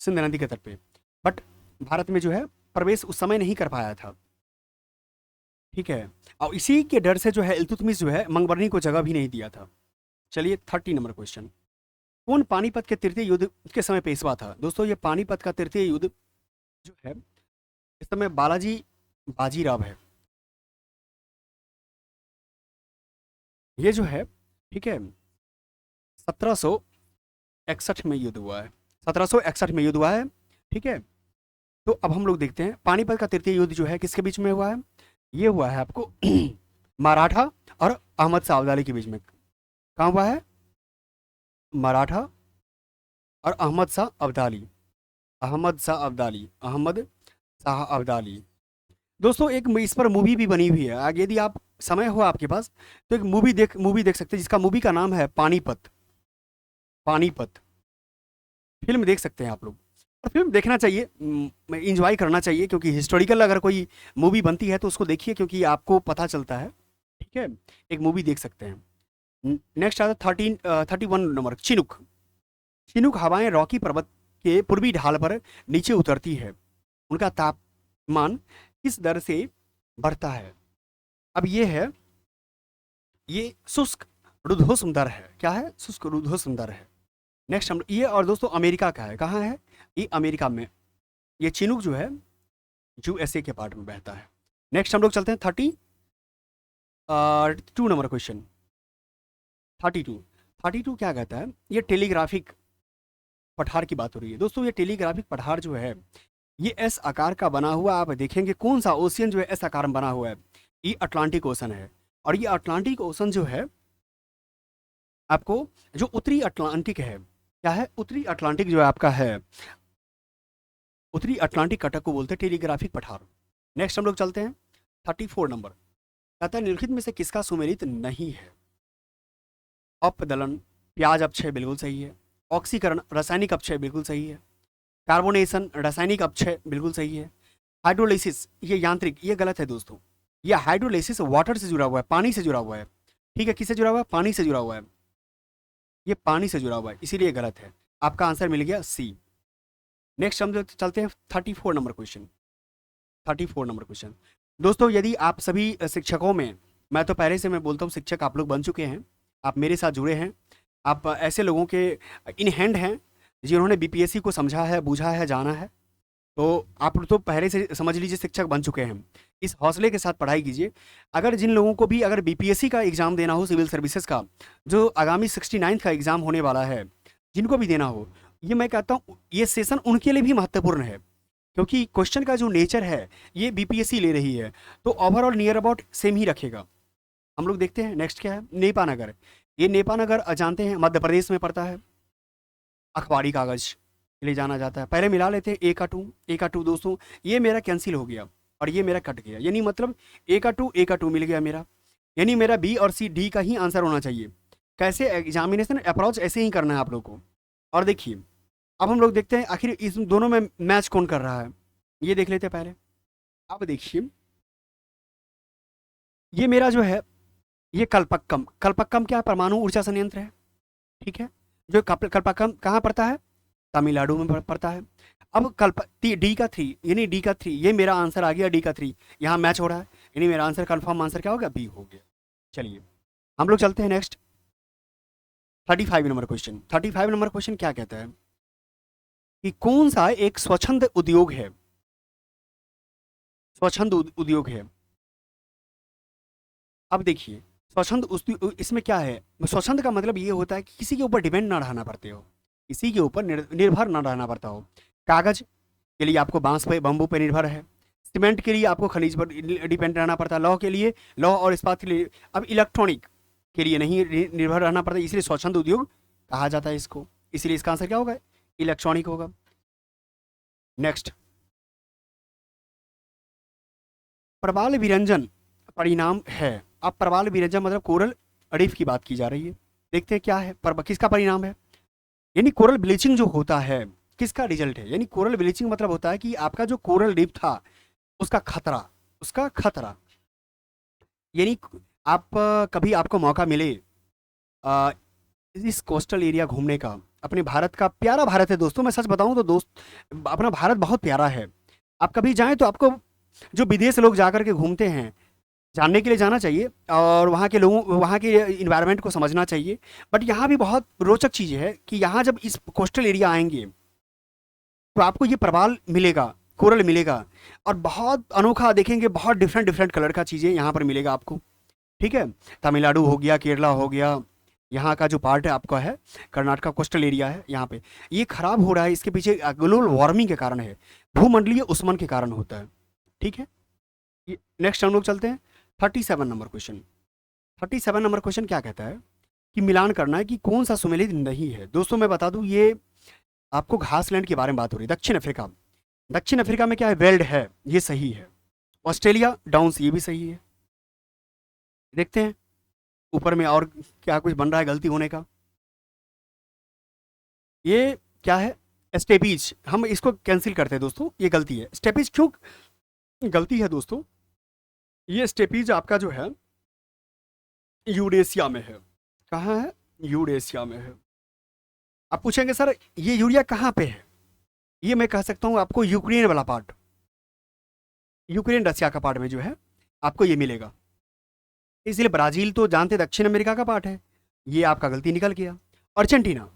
S1: सिंध नदी के तट पे, बट भारत में जो है प्रवेश उस समय नहीं कर पाया था। ठीक है, और इसी के डर से जो है इल्तुतमिश जो है मंगवर्नी को जगह भी नहीं दिया था। चलिए 30 नंबर क्वेश्चन। कौन पानीपत के तृतीय युद्ध के समय पेशवा था? दोस्तों ये पानीपत का तृतीय युद्ध जो है इस समय बालाजी बाजीराव है। ये जो है ठीक है 1761 में युद्ध हुआ है, 1761 में युद्ध हुआ है। ठीक है, तो अब हम लोग देखते हैं पानीपत का तृतीय युद्ध जो है किसके बीच में हुआ है? ये हुआ है आपको मराठा और अहमद शाह अब्दाली के बीच में। कहाँ हुआ है? मराठा और अहमद शाह अब्दाली, अहमद शाह अब्दाली, अहमद शाह अब्दाली। दोस्तों एक इस पर मूवी भी बनी हुई है, आगे यदि आप समय हो आपके पास तो एक मूवी देख सकते हैं, जिसका मूवी का नाम है पानीपत। पानीपत फिल्म देख सकते हैं आप लोग, और फिल्म देखना चाहिए, इंजॉय करना चाहिए, क्योंकि हिस्टोरिकल अगर कोई मूवी बनती है तो उसको देखिए, क्योंकि आपको पता चलता है। ठीक है, एक मूवी देख सकते हैं। नेक्स्ट आता है 31 नंबर, चिनुक। चिनुक हवाएं रॉकी पर्वत के पूर्वी ढाल पर नीचे उतरती है, उनका तापमान किस दर से बढ़ता है? अब ये है, ये शुष्क रुद्धोष्म दर है। क्या है? शुष्क रुद्धोष्म दर है। नेक्स्ट हम ये, और दोस्तों अमेरिका का है, कहाँ है ये? अमेरिका में। ये चिनुक जो है यूएसए के पार्ट में बहता है। नेक्स्ट हम लोग चलते हैं 32 नंबर क्वेश्चन। 32 क्या कहता है? ये टेलीग्राफिक पठार की बात हो रही है। दोस्तों ये टेलीग्राफिक पठार जो है ये एस आकार का बना हुआ, आप देखेंगे कौन सा ओशियन जो है एस आकार में बना हुआ है? ये अटलांटिक ओशन है। और ये अटलांटिक ओशन जो है आपको, जो उत्तरी अटलांटिक है, क्या है? उत्तरी अटलांटिक जो है आपका है, उत्तरी अटलांटिक कटक को बोलते हैं टेलीग्राफिक पठार। नेक्स्ट हम लोग चलते हैं 34 नंबर। कहता है निम्नलिखित में से किसका सुमेलित नहीं है? अपदलन, प्याज अपक्षय बिल्कुल सही है। ऑक्सीकरण, रासायनिक अपक्षय बिल्कुल सही है। कार्बोनेशन, रासायनिक अपक्षय बिल्कुल सही है। हाइड्रोलिसिस, ये यांत्रिक, ये गलत है दोस्तों। ये हाइड्रोलिसिस वाटर से जुड़ा हुआ है, पानी से जुड़ा हुआ है। ठीक है, किससे जुड़ा हुआ है? पानी से जुड़ा हुआ है, ये पानी से जुड़ा हुआ है, इसीलिए गलत है। आपका आंसर मिल गया सी। नेक्स्ट हम चलते हैं 34 नंबर क्वेश्चन। 34 number question. दोस्तों यदि आप सभी शिक्षकों में, मैं तो पहले से मैं बोलता हूँ शिक्षक आप लोग बन चुके हैं, आप मेरे साथ जुड़े हैं, आप ऐसे लोगों के इन हैंड हैं जिन्होंने बीपीएससी को समझा है, बूझा है, जाना है, तो आप तो पहले से समझ लीजिए शिक्षक बन चुके हैं। इस हौसले के साथ पढ़ाई कीजिए। अगर जिन लोगों को भी अगर बीपीएससी का एग्ज़ाम देना हो, सिविल सर्विसेज का जो आगामी 69 का एग्ज़ाम होने वाला है, जिनको भी देना हो, ये मैं कहता हूँ ये सेशन उनके लिए भी महत्वपूर्ण है, क्योंकि क्वेश्चन का जो नेचर है ये बीपीएससी ले रही है, तो ओवरऑल नियर अबाउट सेम ही रखेगा। हम लोग देखते हैं नेक्स्ट क्या है, नेपानगर। ये नेपानगर जानते हैं मध्य प्रदेश में पड़ता है। अखबारी कागज के लिए जाना जाता है। पहले मिला लेते हैं ए का टू दोस्तों, ये मेरा कैंसिल हो गया और ये मेरा कट गया, यानी मतलब ए का टू मिल गया मेरा, यानी मेरा बी और सी डी का ही आंसर होना चाहिए। कैसे एग्जामिनेशन अप्रोच ऐसे ही करना है आप लोग को। और देखिए अब हम लोग देखते हैं आखिर इस दोनों में मैच कौन कर रहा है, ये देख लेते हैं पहले। अब देखिए ये मेरा जो है ये कल्पक्कम, कल्पक्कम क्या परमाणु ऊर्जा संयंत्र है, ठीक है। जो कल्पक्कम कहाँ पड़ता है, तमिलनाडु में पड़ता है। अब डी का थ्री, यानी डी का थ्री, ये मेरा आंसर आ गया डी का थ्री, यहाँ मैच हो रहा है, यानी मेरा आंसर कन्फर्म आंसर क्या हो गया, बी हो गया। चलिए हम लोग चलते हैं next 35 number question. 35 number question क्या कहता है कि कौन सा एक स्वच्छंद उद्योग है, स्वच्छंद उद्योग है। अब देखिए स्वच्छंद इसमें क्या है, स्वच्छंद का मतलब ये होता है कि किसी के ऊपर डिपेंड ना रहना पड़ते हो, किसी के ऊपर निर्भर ना रहना पड़ता हो। कागज के लिए आपको बांस पे बम्बू पे निर्भर है, सीमेंट के लिए आपको खनिज पर डिपेंड रहना पड़ता है, लौह के लिए लौह और इस्पात के लिए। अब इलेक्ट्रॉनिक के लिए नहीं निर्भर रहना पड़ता, इसलिए स्वच्छंद उद्योग कहा जाता है इसको, इसलिए इसका आंसर क्या होगा, इलेक्ट्रॉनिक होगा। नेक्स्ट प्रवाल विरंजन परिणाम है। अब प्रवाल विरंजन मतलब कोरल रीफ की बात की जा रही है, देखते हैं क्या है किसका परिणाम है, यानी कोरल ब्लीचिंग जो होता है किसका रिजल्ट है। यानी कोरल ब्लीचिंग मतलब होता है कि आपका जो कोरल रीफ था उसका खतरा, उसका खतरा। यानी आप कभी आपको मौका मिले इस कोस्टल एरिया घूमने का, अपने भारत का, प्यारा भारत है दोस्तों, मैं सच बताऊं तो दोस्त अपना भारत बहुत प्यारा है। आप कभी जाएं तो आपको जो विदेश लोग जाकर के घूमते हैं जानने के लिए जाना चाहिए और वहाँ के लोगों, वहाँ के इन्वायरमेंट को समझना चाहिए। बट यहाँ भी बहुत रोचक चीज़ है कि यहाँ जब इस कोस्टल एरिया आएंगे तो आपको ये प्रवाल मिलेगा, कोरल मिलेगा, और बहुत अनोखा देखेंगे, बहुत डिफरेंट डिफरेंट कलर का चीज़ें यहाँ पर मिलेगा आपको, ठीक है। तमिलनाडु हो गया, केरला हो गया, यहाँ का जो पार्ट है आपका है कर्नाटका कोस्टल एरिया है, यहाँ पे ये खराब हो रहा है, इसके पीछे ग्लोबल वार्मिंग के कारण है, भूमंडलीय उष्मन के कारण होता है, ठीक है। नेक्स्ट हम लोग चलते हैं 37 नंबर क्वेश्चन। 37 नंबर क्वेश्चन क्या कहता है कि मिलान करना है कि कौन सा सुमेलित नहीं है। दोस्तों मैं बता दूं ये आपको घासलैंड के बारे में बात हो रही है। दक्षिण अफ्रीका, दक्षिण अफ्रीका में क्या है, वेल्ड है, ये सही है। ऑस्ट्रेलिया डाउन्स, ये भी सही है। देखते हैं ऊपर में और क्या कुछ बन रहा है गलती होने का। ये क्या है, स्टेपीज, हम इसको कैंसिल करते हैं दोस्तों, ये गलती है। स्टेपीज क्यों गलती है दोस्तों, ये स्टेपीज आपका जो है यूरेशिया में है। कहाँ है, यूरेशिया में है। आप पूछेंगे सर ये यूरिया कहाँ पे है, ये मैं कह सकता हूँ आपको यूक्रेन वाला पार्ट, यूक्रेन रशिया का पार्ट में जो है आपको ये मिलेगा। इसलिए ब्राजील तो जानते दक्षिण अमेरिका का पार्ट है, ये आपका गलती निकल गया। अर्जेंटीना,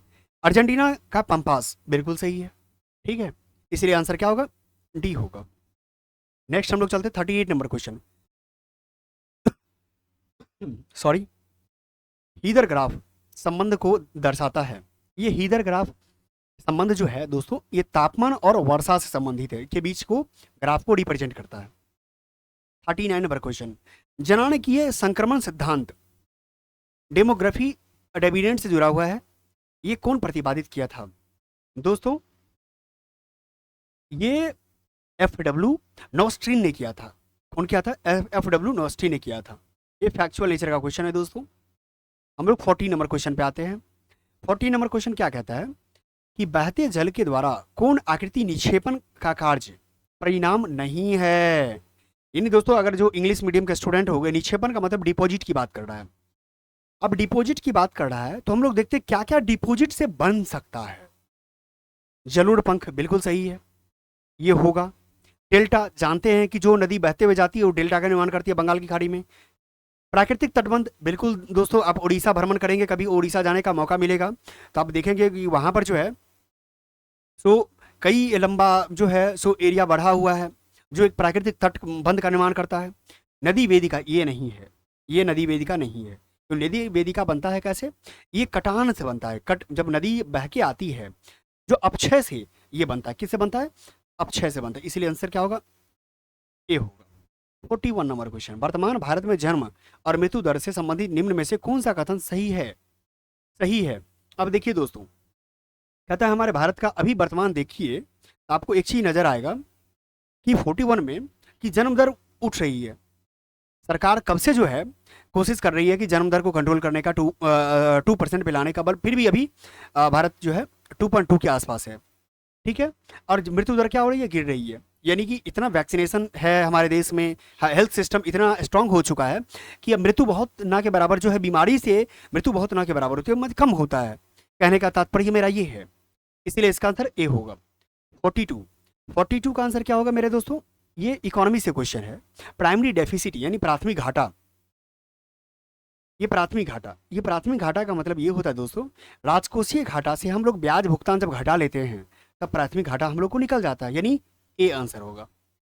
S1: अर्जेंटीना का पंपास बिल्कुल सही है, ठीक है, इसलिए आंसर क्या होगा, डी होगा। नेक्स्ट हम लोग चलते 38 number question. Sorry, heather graph संबंध को दर्शाता है। ये हीदर ग्राफ संबंध जो है दोस्तों ये तापमान और वर्षा से संबंधित है, के बीच को ग्राफ को रिप्रेजेंट करता है। 39 नंबर क्वेश्चन, जनानकीय संक्रमण सिद्धांत डेमोग्राफी डेविडेंट से जुड़ा हुआ है, ये कौन प्रतिपादित किया था। दोस्तों ये FW नॉस्ट्रीन ने किया था। कौन किया था, FW नॉस्ट्रीन ने किया था। ये फैक्चुअल नेचर का क्वेश्चन है दोस्तों। हम लोग 40 नंबर क्वेश्चन पे आते हैं। 40 नंबर क्वेश्चन क्या कहता है कि बहते जल के द्वारा कौन आकृति निक्षेपण का कार्य परिणाम नहीं है। यानी दोस्तों अगर जो इंग्लिश मीडियम के स्टूडेंट हो गए, निक्षेपण का मतलब डिपॉजिट की बात कर रहा है। अब डिपॉजिट की बात कर रहा है तो हम लोग देखते हैं क्या क्या डिपॉजिट से बन सकता है। जलोढ़ पंख बिल्कुल सही है, ये होगा। डेल्टा जानते हैं कि जो नदी बहते हुए जाती है वो डेल्टा का निर्माण करती है बंगाल की खाड़ी में। प्राकृतिक तटबंध बिल्कुल दोस्तों, आप उड़ीसा भ्रमण करेंगे, कभी उड़ीसा जाने का मौका मिलेगा तो आप देखेंगे कि वहाँ पर जो है सो कई लंबा जो है सो एरिया बढ़ा हुआ है जो एक प्राकृतिक तटबंध का निर्माण करता है। नदी वेदिका ये नहीं है, ये नदी वेदिका नहीं है। तो नदी वेदिका बनता है कैसे, ये कटान से बनता है। जब नदी बह के आती है जो अपक्षय से ये बनता है, किससे बनता है, अब 6 से बनता है, इसीलिए आंसर क्या होगा, ए होगा। 41 नंबर क्वेश्चन, वर्तमान भारत में जन्म और मृत्यु दर से संबंधित निम्न में से कौन सा कथन सही है? सही है। अब देखिए दोस्तों, कहता है हमारे भारत का अभी वर्तमान देखिए तो आपको एक चीज नजर आएगा कि 41 में कि जन्म दर उठ रही है। सरकार कब से जो है कोशिश कर रही है कि जन्म दर को कंट्रोल करने का 2% पे लाने का, बल फिर भी अभी भारत जो है 2.2 के आसपास है। ठीक है, और मृत्यु दर क्या हो रही है, गिर रही है। यानी कि इतना वैक्सीनेशन है हमारे देश में, हेल्थ सिस्टम इतना स्ट्रांग हो चुका है कि अब मृत्यु बहुत ना के बराबर जो है, बीमारी से मृत्यु बहुत ना के बराबर होती है, मतलब कम होता है। कहने का तात्पर्य मेरा ये है, इसीलिए इसका आंसर ए होगा। 42, 42 का आंसर क्या होगा मेरे दोस्तों, ये इकोनॉमी से क्वेश्चन है। प्राइमरी डेफिसिट यानी प्राथमिक घाटा, ये प्राथमिक घाटा का मतलब ये होता है दोस्तों, राजकोषीय घाटा से हम लोग ब्याज भुगतान जब घटा लेते हैं तब प्राथमिक घाटा हम लोग को निकल जाता है, यानी ए आंसर होगा।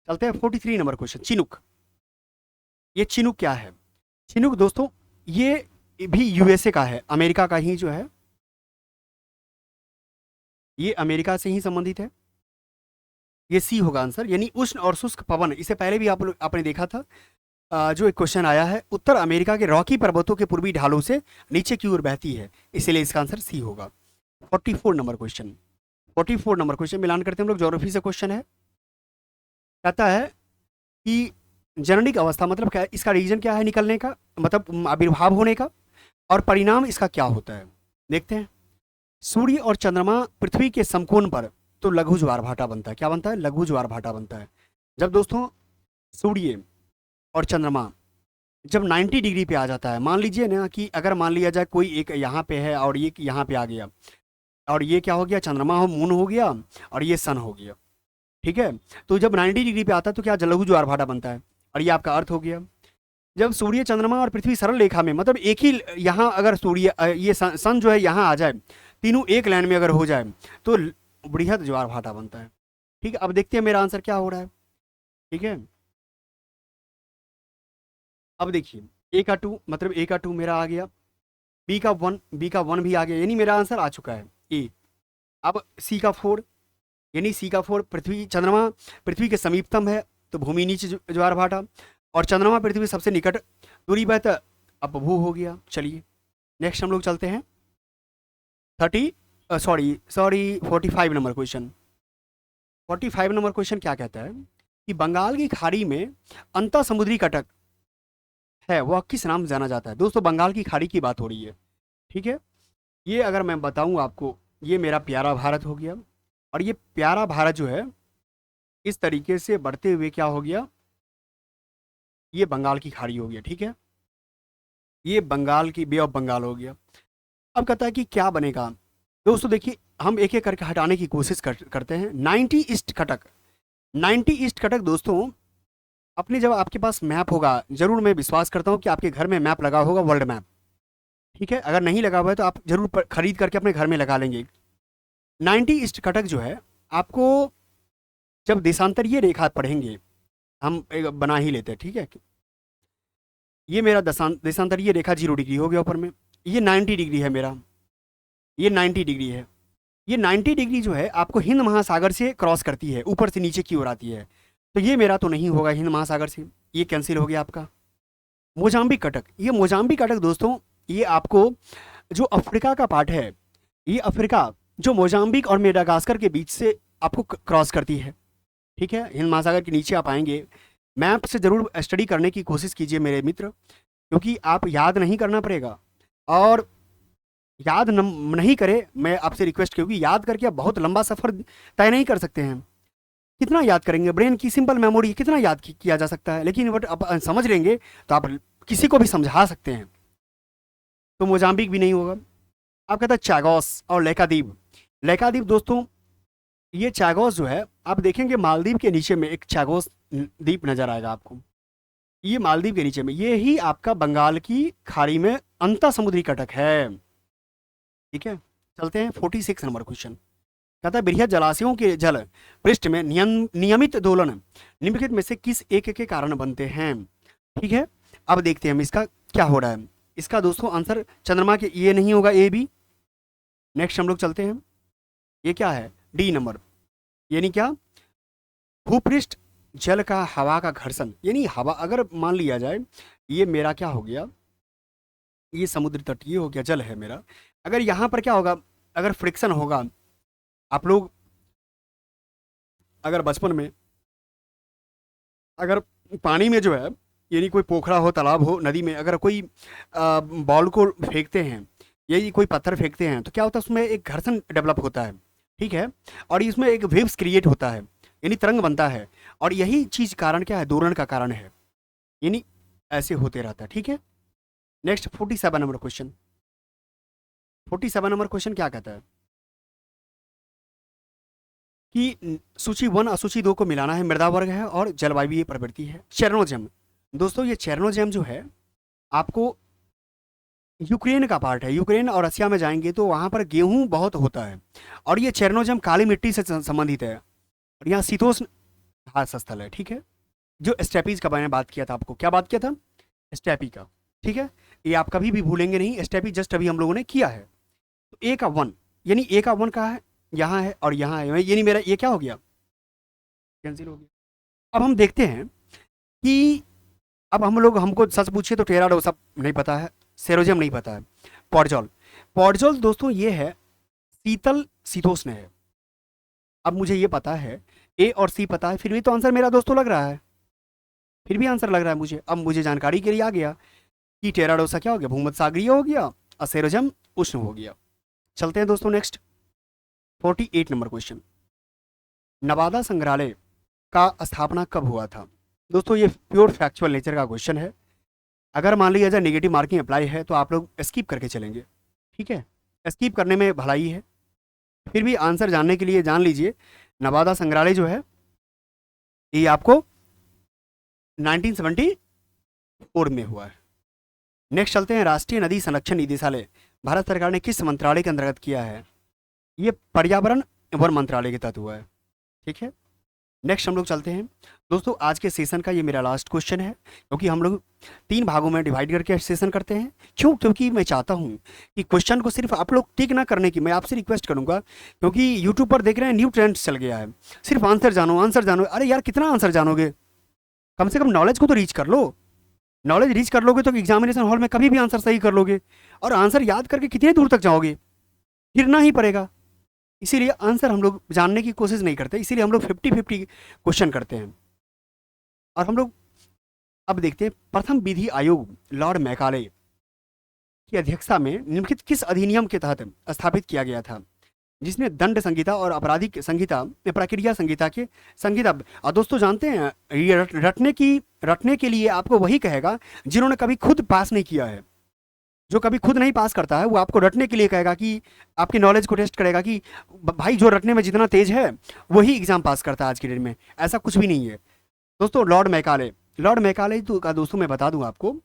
S1: चलते हैं 43 नंबर क्वेश्चन, चिनुक। ये चिनुक क्या है? चिनुक दोस्तों ये भी यूएसए का है, अमेरिका का ही जो है, ये अमेरिका से ही संबंधित है। ये सी होगा आंसर, यानी उष्ण और शुष्क पवन। इससे पहले भी आपने देखा था जो एक क्वेश्चन आया है, उत्तर अमेरिका के रॉकी पर्वतों के पूर्वी ढालों से नीचे की ओर बहती है, इसलिए इसका आंसर सी होगा। 44 नंबर क्वेश्चन, 44 नंबर क्वेश्चन मिलान करते हैं हम लोग, ज्योग्राफी से क्वेश्चन है। कहता है कि जननिक अवस्था मतलब क्या है, इसका रीजन क्या है निकलने का, मतलब आविर्भाव होने का, और परिणाम इसका क्या होता है, देखते हैं। सूर्य और चंद्रमा पृथ्वी के समकोण पर तो लघु ज्वार भाटा बनता है। क्या बनता है? लघु ज्वार भाटा बनता है। जब दोस्तों सूर्य और चंद्रमा जब 90 डिग्री पे आ जाता है, मान लीजिए ना कि अगर मान लिया जाए कोई एक यहाँ पे है और ये यहाँ पे आ गया, और ये क्या हो गया, चंद्रमा हो, मून हो गया, और ये सन हो गया। ठीक है, तो जब 90 डिग्री पे आता है तो क्या लघु ज्वार भाटा बनता है, और ये आपका अर्थ हो गया। जब सूर्य चंद्रमा और पृथ्वी सरल रेखा में, मतलब एक ही यहाँ अगर सूर्य ये सन जो है यहाँ आ जाए, तीनों एक लाइन में अगर हो जाए तो बृहद ज्वार भाटा बनता है। ठीक है, अब देखते हैं मेरा आंसर क्या हो रहा है। ठीक है, अब देखिए ए का 2 मतलब ए का 2 मेरा आ गया, बी का 1, बी का 1 भी आ गया, यानी मेरा आंसर आ चुका है ए। अब सी का 4, यानी सी का 4, पृथ्वी चंद्रमा पृथ्वी के समीपतम है तो भूमि नीचे ज्वार भाटा, और चंद्रमा पृथ्वी सबसे निकट दूरी पर तो अपभू हो गया। चलिए नेक्स्ट हम लोग चलते हैं 45 नंबर क्वेश्चन। 45 नंबर क्वेश्चन क्या कहता है कि बंगाल की खाड़ी में अंतः समुद्री कटक है, वह किस नाम से जाना जाता है? दोस्तों बंगाल की खाड़ी की बात हो रही है। ठीक है, ये अगर मैं बताऊं आपको, ये मेरा प्यारा भारत हो गया, और ये प्यारा भारत जो है इस तरीके से बढ़ते हुए क्या हो गया, ये बंगाल की खाड़ी हो गया। ठीक है, ये बंगाल की बे ऑफ बंगाल हो गया। अब कहता है कि क्या बनेगा दोस्तों, देखिए हम एक एक करके हटाने की कोशिश करते हैं। 90 ईस्ट कटक, 90 ईस्ट कटक दोस्तों, अपने जब आपके पास मैप होगा, जरूर मैं विश्वास करता हूँ कि आपके घर में मैप लगा होगा, वर्ल्ड मैप। ठीक है, अगर नहीं लगा हुआ है तो आप जरूर खरीद करके अपने घर में लगा लेंगे। 90 ईस्ट कटक जो है आपको, जब देशांतरीय रेखा पढ़ेंगे, हम बना ही लेते हैं। ठीक है, ये मेरा देशांतरीय रेखा 0 डिग्री हो गया ऊपर में, ये 90 डिग्री है मेरा, ये 90 डिग्री है। ये 90 डिग्री जो है आपको हिंद महासागर से क्रॉस करती है, ऊपर से नीचे की ओर आती है, तो ये मेरा तो नहीं होगा हिंद महासागर से, ये कैंसिल हो गया आपका। मोजाम्बिक कटक, ये मोजाम्बिक कटक दोस्तों, ये आपको जो अफ्रीका का पार्ट है, ये अफ्रीका जो मोजाम्बिक और मेडागास्कर के बीच से आपको क्रॉस करती है। ठीक है, हिंद महासागर के नीचे आप आएंगे, मैप से जरूर स्टडी करने की कोशिश कीजिए मेरे मित्र, क्योंकि आप याद नहीं करना पड़ेगा, और याद नहीं करें, मैं आपसे रिक्वेस्ट, क्योंकि याद करके आप बहुत लंबा सफर तय नहीं कर सकते हैं। कितना याद करेंगे, ब्रेन की सिंपल मेमोरी कितना याद किया जा सकता है, लेकिन बट आप समझ लेंगे तो आप किसी को भी समझा सकते हैं। तो मोजाम्बिक भी नहीं होगा। आप कहते हैं चैगोस और लेकाद्वीप। लेकाद्वीप दोस्तों, ये चैगोस जो है आप देखेंगे मालदीव के नीचे में एक चैगोस द्वीप नजर आएगा आपको, ये मालदीव के नीचे में, ये ही आपका बंगाल की खाड़ी में अंतः समुद्री कटक है। ठीक है, चलते हैं 46 नंबर क्वेश्चन। कहता है बृहद जलाशयों के जल पृष्ठ में नियमित दोलन निम्नलिखित में से किस एक के कारण बनते हैं? ठीक है, अब देखते हैं हम इसका क्या हो रहा है। इसका दोस्तों आंसर चंद्रमा के, ये नहीं होगा, ए बी। नेक्स्ट हम लोग चलते हैं, ये क्या है, डी नंबर, यानी क्या, भूपृष्ठ जल का हवा का घर्षण, यानी हवा अगर मान लिया जाए ये मेरा क्या हो गया, ये समुद्र तट ये हो गया, जल है मेरा। अगर यहाँ पर क्या होगा, अगर फ्रिक्शन होगा, आप लोग अगर बचपन में अगर पानी में जो है, यानी कोई पोखरा हो, तालाब हो, नदी में अगर कोई बॉल को फेंकते हैं, यही कोई पत्थर फेंकते हैं, तो क्या होता है उसमें एक घर्षण डेवलप होता है, ठीक है, और इसमें एक वेव्स क्रिएट होता है, यानी तरंग बनता है, और यही चीज कारण क्या है, दोलन का कारण है, यानी ऐसे होते रहता है, ठीक है। Next 47 number question. 47 number question क्या कहता है कि सूची 1 और सूची 2 को मिलाना है, मृदा वर्ग है और जलवायु प्रवृत्ति है। चेरनोजेम, दोस्तों ये चेरनोजेम जो है आपको यूक्रेन का पार्ट है, यूक्रेन और रसिया में जाएंगे तो वहां पर गेहूं बहुत होता है, और ये चेरनोजेम काली मिट्टी से संबंधित है, और यहाँ शीतोष्ण घास स्थल है, ठीक है। जो स्टेपीज का मैंने बात किया था, आपको क्या बात किया था, स्टेपी का, ठीक है, ये आप कभी भी भूलेंगे नहीं, स्टेपी जस्ट अभी हम लोगों ने किया है। तो ए का 1, यानी ए का 1 कहाँ है, यहाँ है और यहाँ है, यानी मेरा ये क्या हो गया, कैंसिल हो गया। अब हम देखते हैं कि अब हम लोग, हमको सच पूछिए तो टेराडोसा नहीं पता है, सेरोजियम नहीं पता है, पॉडजोल, पॉडजोल दोस्तों ये है शीतल शीतोष्ण है। अब मुझे ये पता है, ए और सी पता है, फिर भी तो आंसर मेरा दोस्तों लग रहा है, फिर भी आंसर लग रहा है मुझे। अब मुझे जानकारी के लिए आ गया कि टेराडोसा क्या हो गया, भूमध्य सागरीय हो गया, और सेरोजियम उष्ण हो गया। चलते हैं दोस्तों नेक्स्ट 48 नंबर क्वेश्चन। नवादा संग्रहालय का स्थापना कब हुआ था। दोस्तों ये प्योर फैक्चुअल नेचर का क्वेश्चन है, अगर मान लीजिए नेगेटिव मार्किंग अप्लाई है तो आप लोग स्किप करके चलेंगे, ठीक है, स्किप करने में भलाई है। फिर भी आंसर जानने के लिए जान लीजिए, नवादा संग्रहालय जो है ये आपको 1974 में हुआ है। नेक्स्ट चलते हैं, राष्ट्रीय नदी संरक्षण निदेशालय भारत सरकार ने किस मंत्रालय के अंतर्गत किया है, ये पर्यावरण वन मंत्रालय के तहत हुआ है, ठीक है। नेक्स्ट हम लोग चलते हैं दोस्तों, आज के सेशन का ये मेरा लास्ट क्वेश्चन है, क्योंकि हम लोग 3 भागों में डिवाइड करके सेशन करते हैं। क्यों, क्योंकि मैं चाहता हूँ कि क्वेश्चन को सिर्फ आप लोग टिक ना करने की मैं आपसे रिक्वेस्ट करूंगा, क्योंकि यूट्यूब पर देख रहे हैं न्यू ट्रेंड चल गया है, सिर्फ आंसर जानो आंसर जानो, अरे यार कितना आंसर जानोगे, कम से कम नॉलेज को तो रीच कर लो। नॉलेज रीच कर लोगे तो एग्जामिनेशन हॉल में कभी भी आंसर सही कर लोगे, और आंसर याद करके कितने दूर तक जाओगे, गिरना ही पड़ेगा। इसीलिए आंसर हम लोग जानने की कोशिश नहीं करते, इसीलिए हम लोग 50-50 क्वेश्चन करते हैं। और हम लोग अब देखते हैं, प्रथम विधि आयोग लॉर्ड मैकाले की अध्यक्षता में निम्नलिखित किस अधिनियम के तहत स्थापित किया गया था, जिसने दंड संहिता और आपराधिक संहिता, प्रक्रिया संहिता के संहिता। और दोस्तों जानते हैं ये रटने के लिए आपको वही कहेगा जिन्होंने कभी खुद पास नहीं किया है। जो कभी खुद नहीं पास करता है वो आपको रटने के लिए कहेगा, कि आपकी नॉलेज को टेस्ट करेगा कि भाई जो रटने में जितना तेज है वही एग्जाम पास करता है आज के डेट में। ऐसा कुछ भी नहीं है दोस्तों। लॉर्ड मैकाले का दोस्तों मैं बता दूं आपको,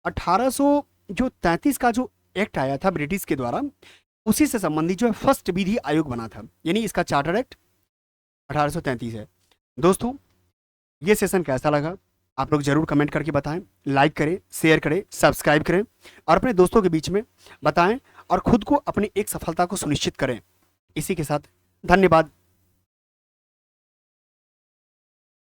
S1: 1833 का जो एक्ट आया था ब्रिटिश के द्वारा, उसी से संबंधित जो है फर्स्ट विधि आयोग बना था, यानी इसका चार्टर एक्ट 1833 है। दोस्तों ये सेशन कैसा लगा आप लोग जरूर कमेंट करके बताएं, लाइक करें, शेयर करें, सब्सक्राइब करें, और अपने दोस्तों के बीच में बताएं, और खुद को अपनी एक सफलता को सुनिश्चित करें। इसी के साथ धन्यवाद।